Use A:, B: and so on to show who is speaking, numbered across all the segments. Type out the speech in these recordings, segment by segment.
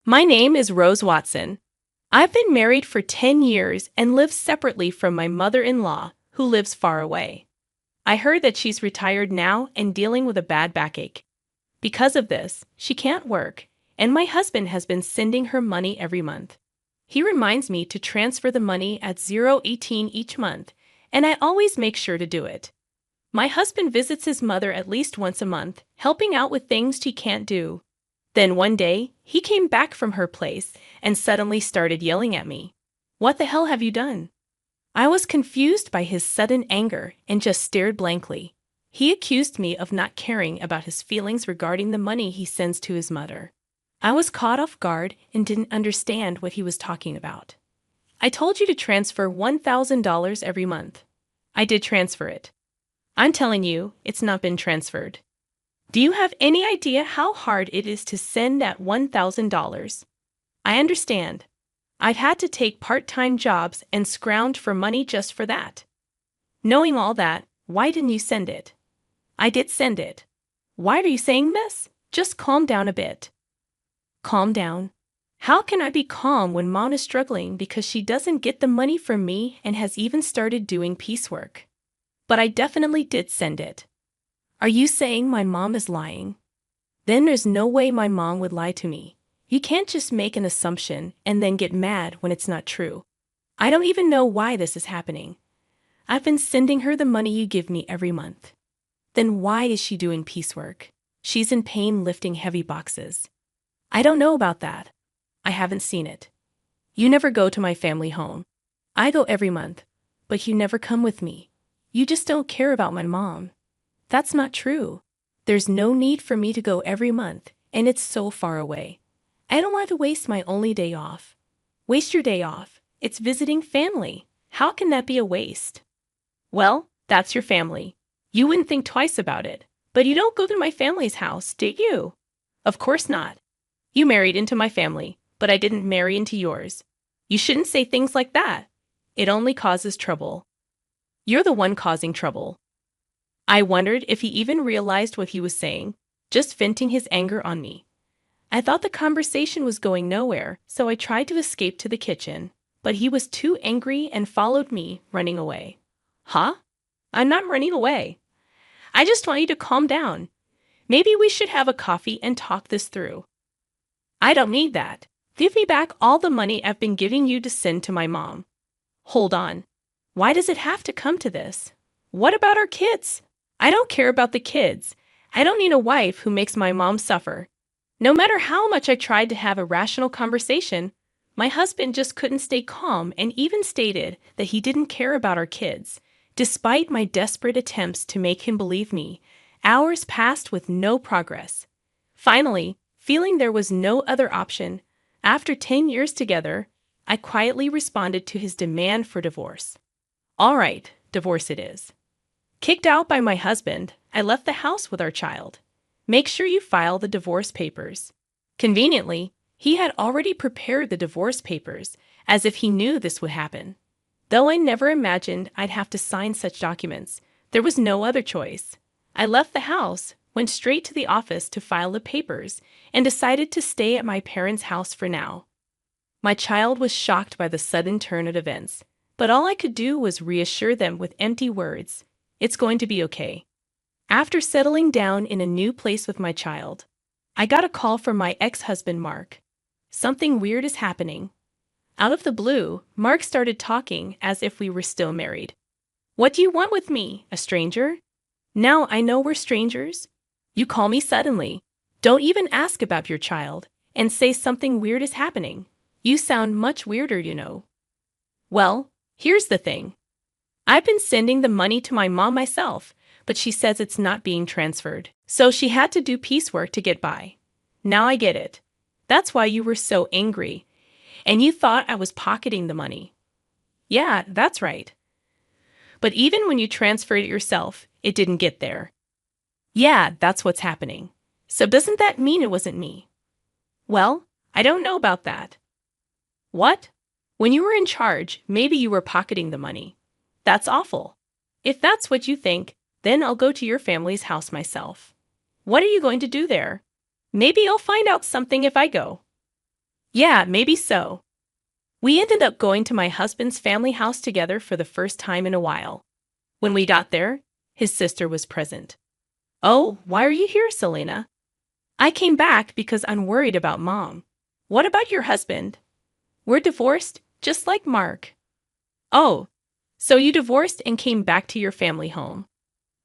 A: My name is Rose Watson. I've been married for 10 years and live separately from my mother-in-law, who lives far away. I heard that she's retired now and dealing with a bad backache. Because of this, she can't work, and my husband has been sending her money every month. He reminds me to transfer the money at 0:18 each month, and I always make sure to do it. My husband visits his mother at least once a month, helping out with things she can't do. Then one day, he came back from her place and suddenly started yelling at me. "What the hell have you done?" I was confused by his sudden anger and just stared blankly. He accused me of not caring about his feelings regarding the money he sends to his mother. I was caught off guard and didn't understand what he was talking about. "I told you to transfer $1,000 every month. I did transfer it. I'm telling you, it's not been transferred. Do you have any idea how hard it is to send that $1,000? I understand. I've had to take part-time jobs and scrounge for money just for that. Knowing all that, why didn't you send it?" "I did send it." "Why are you saying this? Just calm down a bit." Calm down? How can I be calm when Mom is struggling because she doesn't get the money from me and has even started doing piecework? But I definitely did send it. Are you saying my mom is lying? Then there's no way my mom would lie to me. You can't just make an assumption and then get mad when it's not true. I don't even know why this is happening. I've been sending her the money you give me every month. Then why is she doing piecework? She's in pain lifting heavy boxes. I don't know about that. I haven't seen it. You never go to my family home. I go every month, but you never come with me. You just don't care about my mom. That's not true. There's no need for me to go every month, and it's so far away. I don't want to waste my only day off. Waste your day off. It's visiting family. How can that be a waste? Well, that's your family. You wouldn't think twice about it. But you don't go to my family's house, did you? Of course not. You married into my family, but I didn't marry into yours. You shouldn't say things like that. It only causes trouble. You're the one causing trouble. I wondered if he even realized what he was saying, just venting his anger on me. I thought the conversation was going nowhere, so I tried to escape to the kitchen, but he was too angry and followed me, running away. Huh? I'm not running away. I just want you to calm down. Maybe we should have a coffee and talk this through. I don't need that. Give me back all the money I've been giving you to send to my mom. Hold on. Why does it have to come to this? What about our kids? I don't care about the kids. I don't need a wife who makes my mom suffer. No matter how much I tried to have a rational conversation, my husband just couldn't stay calm and even stated that he didn't care about our kids. Despite my desperate attempts to make him believe me, hours passed with no progress. Finally, feeling there was no other option, after 10 years together, I quietly responded to his demand for divorce. All right, divorce it is. Kicked out by my husband, I left the house with our child. Make sure you file the divorce papers. Conveniently, he had already prepared the divorce papers, as if he knew this would happen. Though I never imagined I'd have to sign such documents, there was no other choice. I left the house, went straight to the office to file the papers, and decided to stay at my parents' house for now. My child was shocked by the sudden turn of events, but all I could do was reassure them with empty words. It's going to be okay. After settling down in a new place with my child, I got a call from my ex-husband, Mark. Something weird is happening. Out of the blue, Mark started talking as if we were still married. What do you want with me, a stranger? Now I know we're strangers. You call me suddenly. Don't even ask about your child, and say something weird is happening. You sound much weirder, you know. Well, here's the thing. I've been sending the money to my mom myself, but she says it's not being transferred. So she had to do piecework to get by. Now I get it. That's why you were so angry, and you thought I was pocketing the money. Yeah, that's right. But even when you transferred it yourself, it didn't get there. Yeah, that's what's happening. So doesn't that mean it wasn't me? Well, I don't know about that. What? When you were in charge, maybe you were pocketing the money. That's awful. If that's what you think, then I'll go to your family's house myself. What are you going to do there? Maybe I'll find out something if I go. Yeah, maybe so. We ended up going to my husband's family house together for the first time in a while. When we got there, his sister was present. Oh, why are you here, Selena? I came back because I'm worried about Mom. What about your husband? We're divorced, just like Mark. Oh, so you divorced and came back to your family home?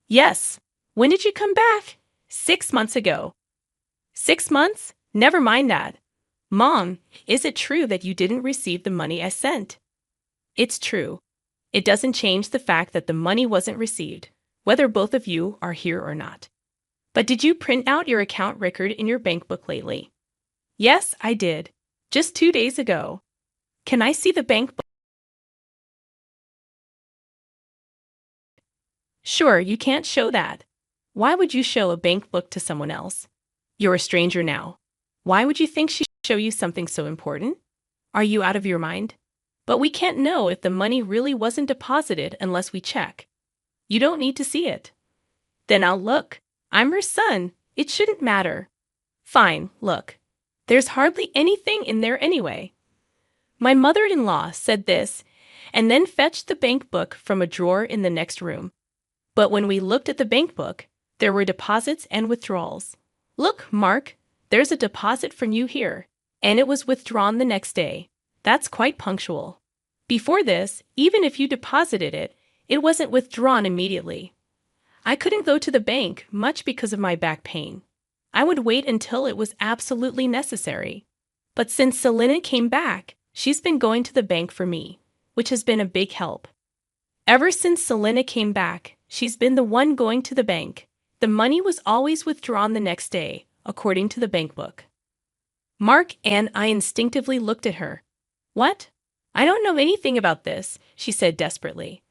A: Yes. When did you come back? 6 months ago. 6 months? Never mind that. Mom, is it true that you didn't receive the money I sent? It's true. It doesn't change the fact that the money wasn't received, whether both of you are here or not. But did you print out your account record in your bank book lately? Yes, I did. Just 2 days ago. Can I see the bank book? Sure, you can't show that. Why would you show a bank book to someone else? You're a stranger now. Why would you think she'd show you something so important? Are you out of your mind? But we can't know if the money really wasn't deposited unless we check. You don't need to see it. Then I'll look. I'm her son. It shouldn't matter. Fine, look. There's hardly anything in there anyway. My mother-in-law said this, and then fetched the bank book from a drawer in the next room. But when we looked at the bank book, there were deposits and withdrawals. Look, Mark, there's a deposit from you here, and it was withdrawn the next day. That's quite punctual. Before this, even if you deposited it, it wasn't withdrawn immediately. I couldn't go to the bank much because of my back pain. I would wait until it was absolutely necessary. But since Selena came back, she's been going to the bank for me, which has been a big help. Ever since Selena came back, she's been the one going to the bank. The money was always withdrawn the next day, according to the bank book. Mark and I instinctively looked at her. What? I don't know anything about this, she said desperately.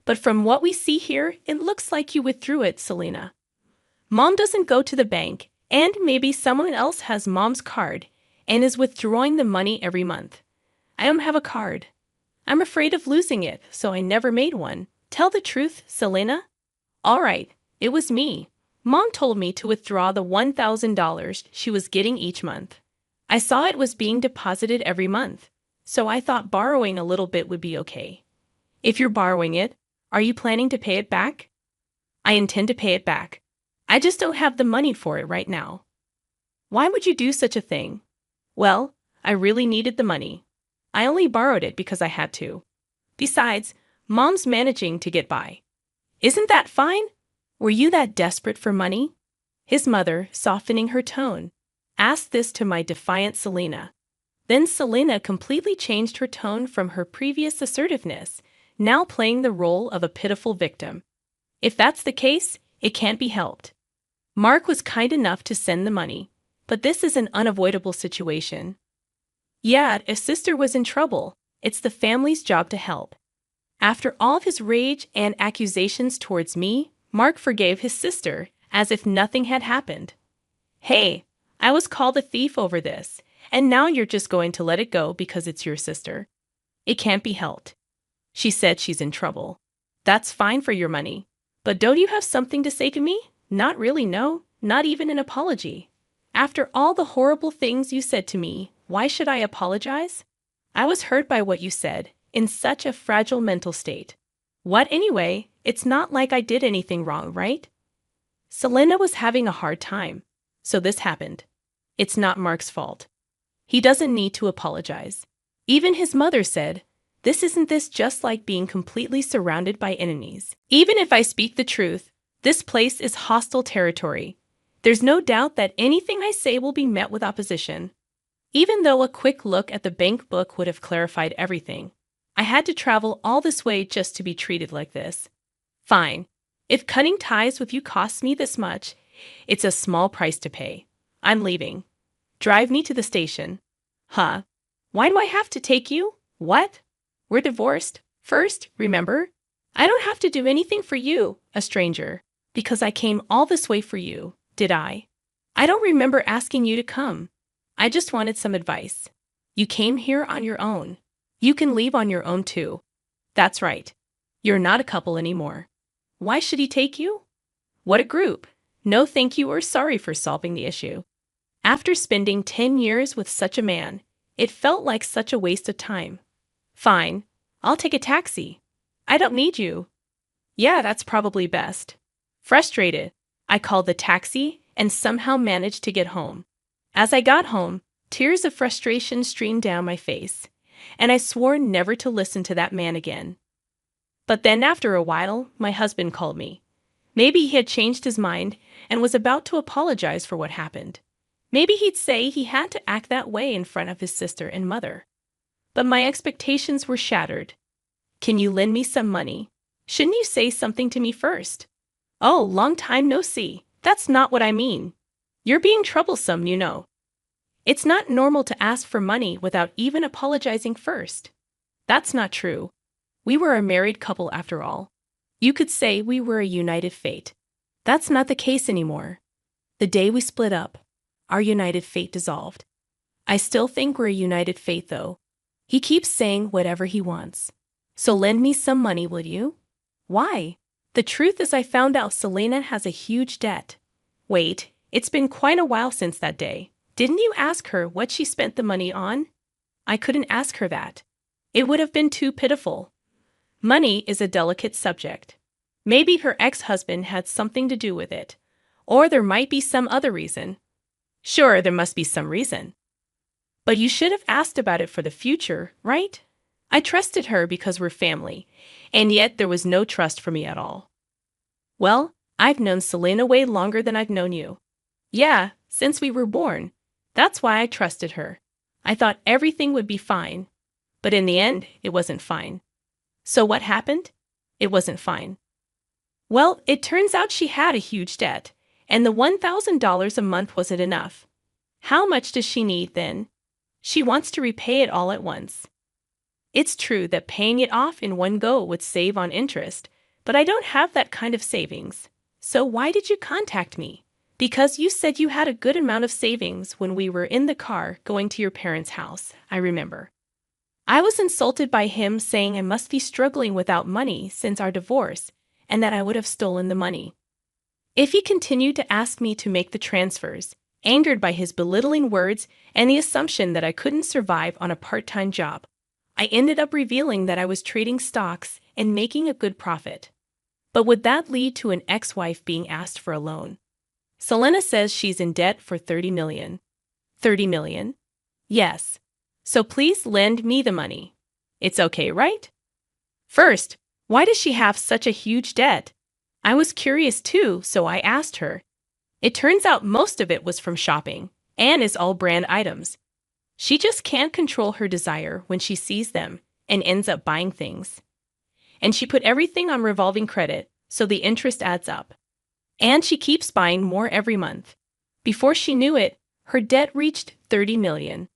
A: But from what we see here, it looks like you withdrew it, Selena. Mom doesn't go to the bank, and maybe someone else has Mom's card and is withdrawing the money every month. I don't have a card. I'm afraid of losing it, so I never made one. Tell the truth, Selena. All right, it was me. Mom told me to withdraw the $1,000 she was getting each month. I saw it was being deposited every month, so I thought borrowing a little bit would be okay. If you're borrowing it, are you planning to pay it back? I intend to pay it back. I just don't have the money for it right now. Why would you do such a thing? Well, I really needed the money. I only borrowed it because I had to. Besides, Mom's managing to get by. Isn't that fine? Were you that desperate for money? His mother, softening her tone, asked this to my defiant Selena. Then Selena completely changed her tone from her previous assertiveness, now playing the role of a pitiful victim. If that's the case, it can't be helped. Mark was kind enough to send the money, but this is an unavoidable situation. Yeah, if sister was in trouble, it's the family's job to help. After all of his rage and accusations towards me, Mark forgave his sister as if nothing had happened. Hey, I was called a thief over this, and now you're just going to let it go because it's your sister. It can't be helped. She said she's in trouble. That's fine for your money. But don't you have something to say to me? Not really, no. Not even an apology. After all the horrible things you said to me, why should I apologize? I was hurt by what you said, in such a fragile mental state. What anyway? It's not like I did anything wrong, right? Selena was having a hard time, so this happened. It's not Mark's fault. He doesn't need to apologize. Even his mother said, isn't this just like being completely surrounded by enemies? Even if I speak the truth, this place is hostile territory. There's no doubt that anything I say will be met with opposition. Even though a quick look at the bank book would have clarified everything, I had to travel all this way just to be treated like this. Fine. If cutting ties with you costs me this much, it's a small price to pay. I'm leaving. Drive me to the station. Huh? Why do I have to take you? What? We're divorced. First, remember? I don't have to do anything for you, a stranger, because I came all this way for you, did I? I don't remember asking you to come. I just wanted some advice. You came here on your own. You can leave on your own too. That's right. You're not a couple anymore. Why should he take you? What a group. No thank you or sorry for solving the issue. After spending 10 years with such a man, It felt like such a waste of time. Fine, I'll take a taxi. I don't need you. Yeah, that's probably best. Frustrated, I called the taxi and somehow managed to get home. As I got home, tears of frustration streamed down my face, and I swore never to listen to that man again. But then after a while, my husband called me. Maybe he had changed his mind and was about to apologize for what happened. Maybe he'd say he had to act that way in front of his sister and mother. But my expectations were shattered. Can you lend me some money? Shouldn't you say something to me first? Oh, long time no see. That's not what I mean. You're being troublesome, you know. It's not normal to ask for money without even apologizing first. That's not true. We were a married couple after all. You could say we were a united fate. That's not the case anymore. The day we split up, our united fate dissolved. I still think we're a united fate, though. He keeps saying whatever he wants. So lend me some money, will you? Why? The truth is I found out Selena has a huge debt. Wait, it's been quite a while since that day. Didn't you ask her what she spent the money on? I couldn't ask her that. It would have been too pitiful. Money is a delicate subject. Maybe her ex-husband had something to do with it. Or there might be some other reason. Sure, there must be some reason. But you should have asked about it for the future, right? I trusted her because we're family, and yet there was no trust for me at all. Well, I've known Selena way longer than I've known you. Yeah, since we were born. That's why I trusted her. I thought everything would be fine. But in the end, it wasn't fine. So what happened? It wasn't fine. Well, it turns out she had a huge debt, and the $1,000 a month wasn't enough. How much does she need then? She wants to repay it all at once. It's true that paying it off in one go would save on interest, but I don't have that kind of savings. So why did you contact me? Because you said you had a good amount of savings when we were in the car going to your parents' house, I remember. I was insulted by him saying I must be struggling without money since our divorce and that I would have stolen the money. If he continued to ask me to make the transfers, angered by his belittling words and the assumption that I couldn't survive on a part-time job, I ended up revealing that I was trading stocks and making a good profit. But would that lead to an ex-wife being asked for a loan? Selena says she's in debt for $30 million. $30 million? Yes. So please lend me the money. It's okay, right? First, why does she have such a huge debt? I was curious too, so I asked her. It turns out most of it was from shopping, and is all brand items. She just can't control her desire when she sees them and ends up buying things. And she put everything on revolving credit, so the interest adds up. And she keeps buying more every month. Before she knew it, her debt reached $30 million.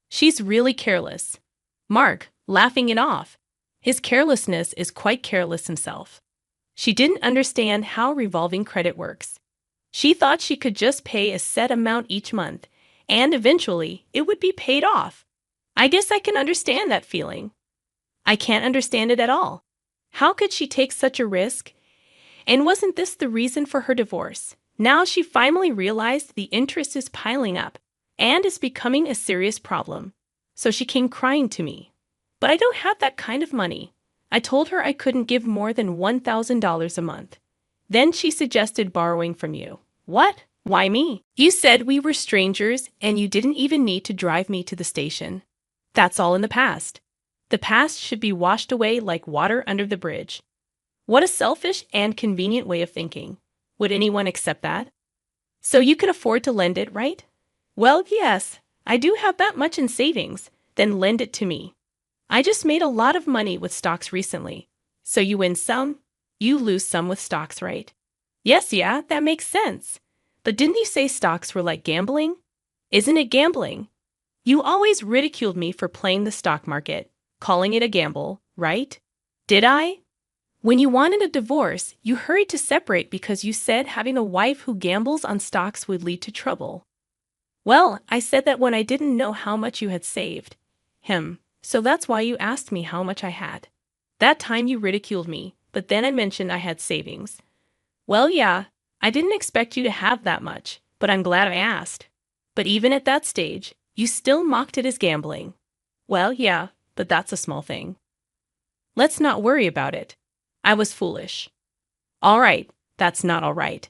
A: She's really careless. Mark, laughing it off. His carelessness is quite careless himself. She didn't understand how revolving credit works. She thought she could just pay a set amount each month, and eventually it would be paid off. I guess I can understand that feeling. I can't understand it at all. How could she take such a risk? And wasn't this the reason for her divorce? Now she finally realized the interest is piling up and is becoming a serious problem. So she came crying to me. But I don't have that kind of money. I told her I couldn't give more than $1,000 a month. Then she suggested borrowing from you. What? Why me? You said we were strangers and you didn't even need to drive me to the station. That's all in the past. The past should be washed away like water under the bridge. What a selfish and convenient way of thinking. Would anyone accept that? So you can afford to lend it, right? Well, yes, I do have that much in savings. Then lend it to me. I just made a lot of money with stocks recently. So you win some, you lose some with stocks, right? Yes, yeah, that makes sense. But didn't you say stocks were like gambling? Isn't it gambling? You always ridiculed me for playing the stock market, calling it a gamble, right? Did I? When you wanted a divorce, you hurried to separate because you said having a wife who gambles on stocks would lead to trouble. Well, I said that when I didn't know how much you had saved. So that's why you asked me how much I had. That time you ridiculed me, but then I mentioned I had savings. Well, yeah, I didn't expect you to have that much, but I'm glad I asked. But even at that stage, you still mocked it as gambling. Well, yeah, but that's a small thing. Let's not worry about it. I was foolish. All right, that's not all right.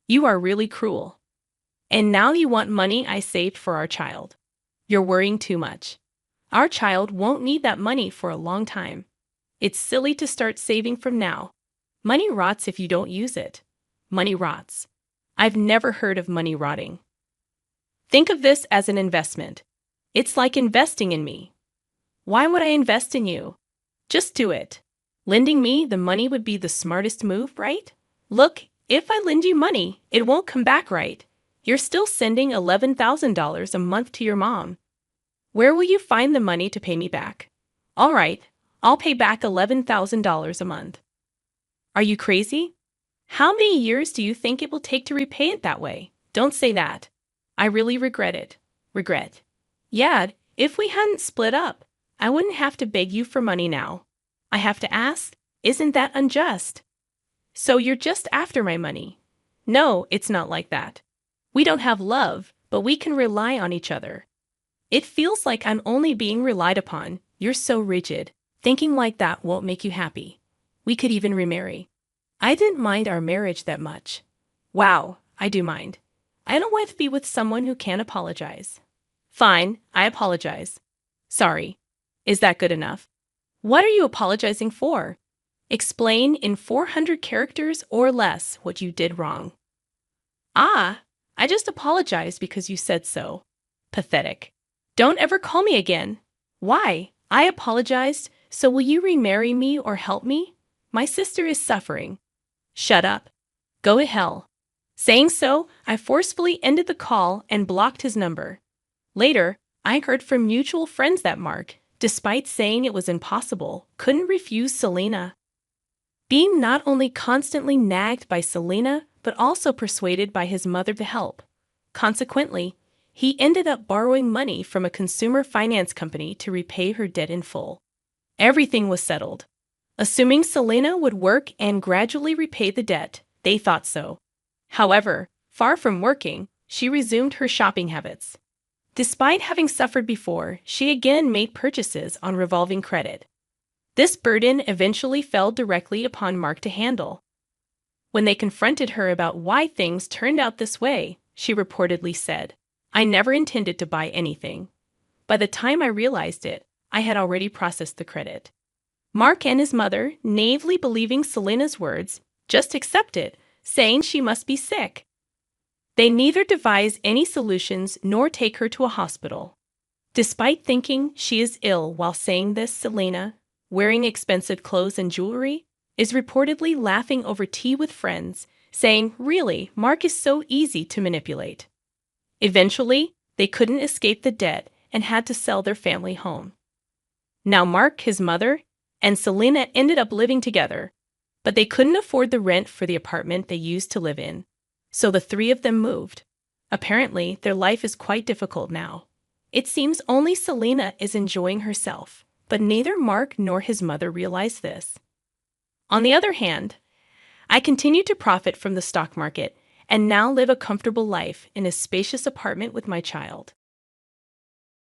A: You are really cruel. And now you want money I saved for our child. You're worrying too much. Our child won't need that money for a long time. It's silly to start saving from now. Money rots if you don't use it. Money rots. I've never heard of money rotting. Think of this as an investment. It's like investing in me. Why would I invest in you? Just do it. Lending me the money would be the smartest move, right? Look, if I lend you money, it won't come back right. You're still sending $11,000 a month to your mom. Where will you find the money to pay me back? All right, I'll pay back $11,000 a month. Are you crazy? How many years do you think it will take to repay it that way? Don't say that. I really regret it. Regret. Yeah, if we hadn't split up, I wouldn't have to beg you for money now. I have to ask, isn't that unjust? So you're just after my money? No, it's not like that. We don't have love, but we can rely on each other. It feels like I'm only being relied upon. You're so rigid. Thinking like that won't make you happy. We could even remarry. I didn't mind our marriage that much. Wow, I do mind. I don't want to be with someone who can't apologize. Fine, I apologize. Sorry. Is that good enough? What are you apologizing for? Explain in 400 characters or less what you did wrong. Ah, I just apologized because you said so. Pathetic. Don't ever call me again. Why? I apologized, so will you remarry me or help me? My sister is suffering. Shut up. Go to hell. Saying so, I forcefully ended the call and blocked his number. Later, I heard from mutual friends that Mark, despite saying it was impossible, couldn't refuse Selena. Being not only constantly nagged by Selena, but also persuaded by his mother to help. Consequently, he ended up borrowing money from a consumer finance company to repay her debt in full. Everything was settled. Assuming Selena would work and gradually repay the debt, they thought so. However, far from working, she resumed her shopping habits. Despite having suffered before, she again made purchases on revolving credit. This burden eventually fell directly upon Mark to handle. When they confronted her about why things turned out this way, she reportedly said, "I never intended to buy anything. By the time I realized it, I had already processed the credit." Mark and his mother, naively believing Selena's words, just accept it, saying she must be sick. They neither devise any solutions nor take her to a hospital. Despite thinking she is ill while saying this, Selena, wearing expensive clothes and jewelry, is reportedly laughing over tea with friends, saying, "Really, Mark is so easy to manipulate." Eventually, they couldn't escape the debt and had to sell their family home. Now Mark, his mother, and Selena ended up living together, but they couldn't afford the rent for the apartment they used to live in, so the three of them moved. Apparently, their life is quite difficult now. It seems only Selena is enjoying herself, but neither Mark nor his mother realize this. On the other hand, I continue to profit from the stock market and now live a comfortable life in a spacious apartment with my child.